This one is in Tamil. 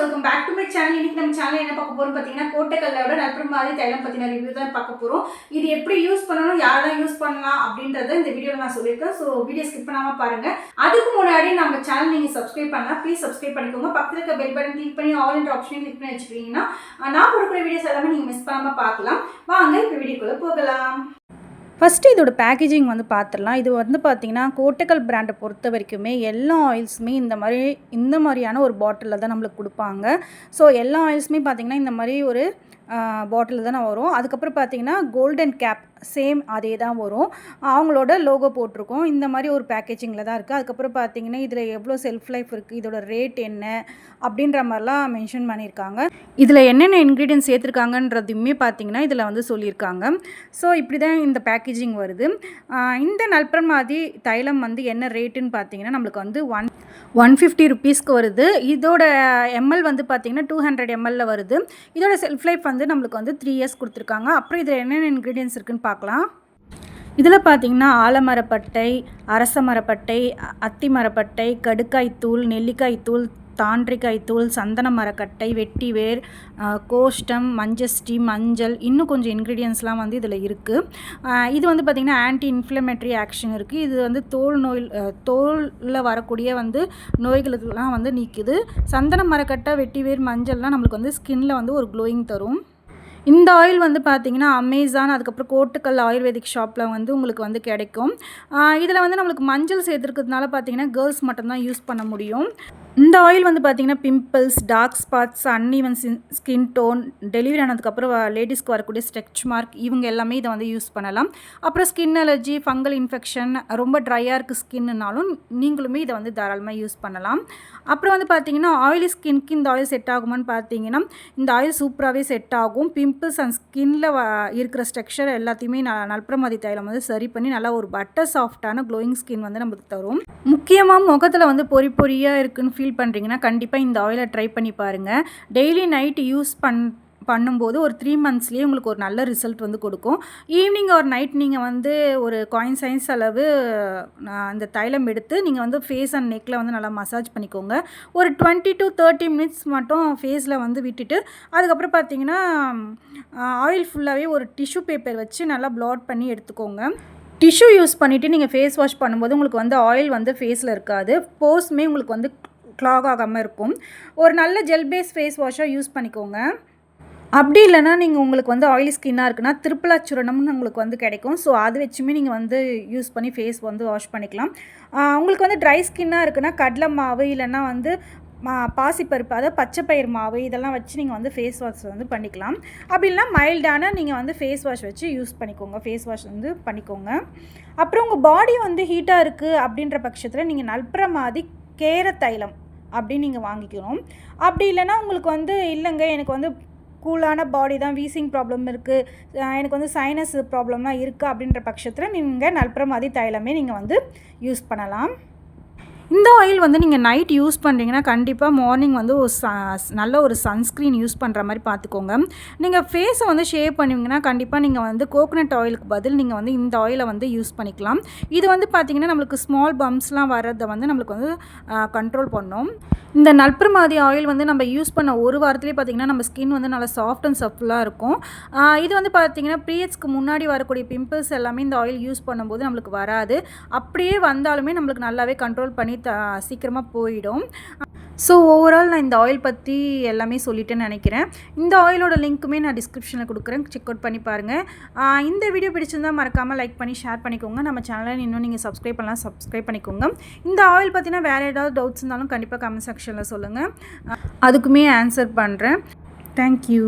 Welcome back to my channel. இன்னைக்கு நம்ம சேனல் என்ன பார்க்க போறோம் பார்த்தீங்கன்னா, கோட்டைக்கல்லோட நல்புறமாதி தைலம் பற்றின ரிவ்யூ தான் பார்க்க போகிறோம். இது எப்படி யூஸ் பண்ணணும், யாரெல்லாம் யூஸ் பண்ணலாம் அப்படின்றத இந்த வீடியோவில் நான் சொல்லியிருக்கேன். ஸோ வீடியோ ஸ்கிப் பண்ணாமல் பாருங்கள். அதுக்கு முன்னாடி நம்ம சேனல் நீங்கள் சப்ஸ்கிரைப் பண்ணலாம், ப்ளீஸ் சப்ஸ்கிரைப் பண்ணிக்கோங்க. பக்கத்தில் இருக்க பெல் பட்டன் கிளிக் பண்ணி ஆல் என்ற ஆப்ஷனையும் கிளிக் பண்ணி வச்சுக்கிட்டீங்கன்னா நான் கொடுக்குற வீடியோஸ் எல்லாமே நீங்கள் மிஸ் பண்ணாமல் பார்க்கலாம். வாங்க இப்போ வீடியோக்குள்ளே போகலாம். ஃபஸ்ட்டு இதோட பேக்கேஜிங் வந்து பார்த்துடலாம். இது வந்து பார்த்திங்கன்னா கோட்டைக்கல் பிராண்டை பொறுத்த வரைக்குமே எல்லா ஆயில்ஸுமே இந்த மாதிரியான ஒரு பாட்டிலில் தான் நம்மளுக்கு கொடுப்பாங்க. ஸோ எல்லா ஆயில்ஸுமே பார்த்திங்கன்னா இந்த மாதிரி ஒரு பாட்டில் தானே வரும். அதுக்கப்புறம் பார்த்திங்கன்னா கோல்டன் கேப் சேம் அதே தான் வரும். அவங்களோட லோகோ போட்டிருக்கோம். இந்த மாதிரி ஒரு பேக்கேஜிங்கில் தான் இருக்குது. அதுக்கப்புறம் பார்த்திங்கன்னா இதில் எவ்வளோ செல்ஃப் லைஃப் இருக்குது, இதோட ரேட் என்ன அப்படின்ற மாதிரிலாம் மென்ஷன் பண்ணியிருக்காங்க. இதில் என்னென்ன இன்க்ரீடியன்ஸ் சேர்த்துருக்காங்கன்றதுமே பார்த்திங்கன்னா இதில் வந்து சொல்லியிருக்காங்க. ஸோ இப்படி தான் இந்த பேக்கேஜிங் வருது. இந்த நல்புறமாதி தைலம் வந்து என்ன ரேட்டுன்னு பார்த்திங்கன்னா நம்மளுக்கு வந்து 150 ருபீஸ்க்கு வருது. இதோட எம்எல் வந்து பார்த்திங்கன்னா 200 ml வருது. இதோட செல்ஃப் லைஃப் வந்து நம்மளுக்கு வந்து 3 years கொடுத்துருக்காங்க. அப்புறம் இதில் என்னென்ன இன்க்ரீடியன்ஸ் இருக்குதுன்னு பார்க்கலாம். இதில் பார்த்திங்கன்னா ஆலமரப்பட்டை, அரச மரப்பட்டை, அத்தி மரப்பட்டை, கடுக்காய் தூள், நெல்லிக்காய் தூள், தாண்டிக்காய் தூள், சந்தன மரக்கட்டை, வெட்டிவேர், கோஷ்டம், மஞ்சஸ்டி, மஞ்சள், இன்னும் கொஞ்சம் இன்க்ரீடியன்ஸ்லாம் வந்து இதில் இருக்குது. இது வந்து பார்த்திங்கன்னா ஆன்டி இன்ஃப்ளமேட்ரி ஆக்ஷன் இருக்குது. இது வந்து தோலில் வரக்கூடிய வந்து நோய்களுக்கெல்லாம் வந்து நீக்குது. சந்தன மரக்கட்டை, வெட்டிவேர், மஞ்சள்லாம் நம்மளுக்கு வந்து ஸ்கின்னில் வந்து ஒரு க்ளோயிங் தரும். இந்த ஆயில் வந்து பார்த்திங்கன்னா அமேசான், அதுக்கப்புறம் கோட்டுக்கல் ஆயுர்வேதிக் ஷாப்பில் வந்து உங்களுக்கு வந்து கிடைக்கும். இதில் வந்து நம்மளுக்கு மஞ்சள் சேர்த்துருக்கிறதுனால பார்த்திங்கன்னா கேர்ள்ஸ் மட்டும்தான் யூஸ் பண்ண முடியும். இந்த ஆயில் வந்து பார்த்திங்கன்னா pimples, dark spots, uneven skin tone, delivery ஆனதுக்கப்புறம் லேடிஸ்க்கு வரக்கூடிய ஸ்ட்ரெச் மார்க், இவங்க எல்லாமே இதை வந்து யூஸ் பண்ணலாம். அப்புறம் ஸ்கின் அலர்ஜி, ஃபங்கல் இன்ஃபெக்ஷன், ரொம்ப ட்ரையாக இருக்குது ஸ்கின்னுனாலும் நீங்களுமே இதை வந்து தாராளமாக யூஸ் பண்ணலாம். அப்புறம் வந்து பார்த்திங்கன்னா ஆயிலி ஸ்கின்க்கு இந்த ஆயில் செட் ஆகுமான்னு பார்த்தீங்கன்னா இந்த ஆயில் சூப்பராகவே செட் ஆகும். பிம்பிள்ஸ் அண்ட் ஸ்கின்னில் இருக்கிற ஸ்ட்ரக்சர் எல்லாத்தையுமே நல்புறமாதி தைலம் வந்து சரி பண்ணி நல்லா ஒரு பட்டர் சாஃப்டான க்ளோயிங் ஸ்கின் வந்து நமக்கு தரும். முக்கியமாக முகத்தில் வந்து பொறியாக இருக்குன்னு ஃபீல் பண்ணுறீங்கன்னா கண்டிப்பாக இந்த ஆயிலை ட்ரை பண்ணி பாருங்கள். டெய்லி நைட் யூஸ் பண்ணும்போது ஒரு 3 monthsலேயே உங்களுக்கு ஒரு நல்ல ரிசல்ட் வந்து கொடுக்கும். ஈவினிங் ஒரு நைட் நீங்கள் வந்து ஒரு காயின் சைஸ் அளவு அந்த தைலம் எடுத்து நீங்கள் வந்து ஃபேஸ் அண்ட் நெக்கில் வந்து நல்லா மசாஜ் பண்ணிக்கோங்க. ஒரு 20 to 30 minutes மட்டும் ஃபேஸில் வந்து விட்டுட்டு அதுக்கப்புறம் பார்த்தீங்கன்னா ஆயில் ஃபுல்லாகவே ஒரு டிஷ்யூ பேப்பர் வச்சு நல்லா ப்ளாட் பண்ணி எடுத்துக்கோங்க. டிஷ்யூ யூஸ் பண்ணிவிட்டு நீங்கள் ஃபேஸ் வாஷ் பண்ணும்போது உங்களுக்கு வந்து ஆயில் வந்து ஃபேஸில் இருக்காது. போஸ்மே உங்களுக்கு வந்து க்ளாக் ஆகாமல் இருக்கும். ஒரு நல்ல ஜெல் பேஸ் ஃபேஸ் வாஷாக யூஸ் பண்ணிக்கோங்க. அப்படி இல்லைனா நீங்கள் உங்களுக்கு வந்து ஆயிலி ஸ்கின்னாக இருக்குன்னா திரிபுலா சூரணம்னு உங்களுக்கு வந்து கிடைக்கும். ஸோ அது வச்சுமே நீங்கள் வந்து யூஸ் பண்ணி ஃபேஸ் வந்து வாஷ் பண்ணிக்கலாம். உங்களுக்கு வந்து ட்ரை ஸ்கின்னாக இருக்குன்னா கடலை மாவு இல்லைன்னா வந்து பாசிப்பருப்பு, அதாவது பச்சை பயிர் மாவு இதெல்லாம் வச்சு நீங்கள் வந்து ஃபேஸ் வாஷ் வந்து பண்ணிக்கலாம். அப்படி இல்லைனா மைல்டான நீங்கள் வந்து ஃபேஸ் வாஷ் வச்சு யூஸ் பண்ணிக்கோங்க, ஃபேஸ் வாஷ் வந்து பண்ணிக்கோங்க. அப்புறம் உங்கள் பாடி வந்து ஹீட்டாக இருக்குது அப்படின்ற பட்சத்தில் நீங்கள் நல்புறமாதி கேர தைலம் அப்படின்னு நீங்கள் வாங்கிக்கணும். அப்படி இல்லைனா உங்களுக்கு வந்து இல்லைங்க எனக்கு வந்து கூலான பாடி தான், வீசிங் ப்ராப்ளம் இருக்குது, எனக்கு வந்து சைனஸ் ப்ராப்ளம்லாம் இருக்குது அப்படின்ற பட்சத்தில் நீங்கள் நல்புறமாதி தைலமே நீங்கள் வந்து யூஸ் பண்ணலாம். இந்த ஆயில் வந்து நீங்கள் நைட் யூஸ் பண்ணுறீங்கன்னா கண்டிப்பாக மார்னிங் வந்து நல்ல ஒரு சன்ஸ்க்ரீன் யூஸ் பண்ணுற மாதிரி பார்த்துக்கோங்க. நீங்கள் ஃபேஸை வந்து ஷேவ் பண்ணுவீங்கன்னா கண்டிப்பாக நீங்கள் வந்து கோகோனட் ஆயிலுக்கு பதில் நீங்கள் வந்து இந்த ஆயிலை வந்து யூஸ் பண்ணிக்கலாம். இது வந்து பார்த்திங்கன்னா நம்மளுக்கு ஸ்மால் பம்ப்ஸ்லாம் வர்றதை வந்து நம்மளுக்கு வந்து கண்ட்ரோல் பண்ணும். இந்த நல்புறமாதி ஆயில் வந்து நம்ம யூஸ் பண்ண ஒரு வாரத்துலேயே பார்த்திங்கன்னா நம்ம ஸ்கின் வந்து நல்லா சாஃப்ட் அண்ட் சஃப்டாக இருக்கும். இது வந்து பார்த்திங்கன்னா பீரியட்ஸ்க்கு முன்னாடி வரக்கூடிய பிம்பிள்ஸ் எல்லாமே இந்த ஆயில் யூஸ் பண்ணும்போது நம்மளுக்கு வராது. அப்படியே வந்தாலுமே நம்மளுக்கு நல்லாவே கண்ட்ரோல் பண்ணி சீக்கிரமாக போயிடும். ஸோ ஓவரால் நான் இந்த ஆயில் பற்றி எல்லாமே சொல்லிட்டேன்னு நினைக்கிறேன். இந்த ஆயிலோட லிங்க்குமே நான் டிஸ்கிரிப்ஷனில் கொடுக்குறேன், செக் அவுட் பண்ணி பாருங்கள். இந்த வீடியோ பிடிச்சிருந்தால் மறக்காமல் லைக் பண்ணி ஷேர் பண்ணிக்கோங்க. நம்ம சேனலை இன்னும் நீங்கள் சப்ஸ்கிரைப் பண்ணலாம், சப்ஸ்கிரைப் பண்ணிக்கோங்க. இந்த ஆயில் பற்றினா வேறு ஏதாவது டவுட்ஸ் இருந்தாலும் கண்டிப்பாக கமெண்ட் செக்ஷனில் சொல்லுங்கள், அதுக்குமே ஆன்சர் பண்ணுறேன். தேங்க்யூ.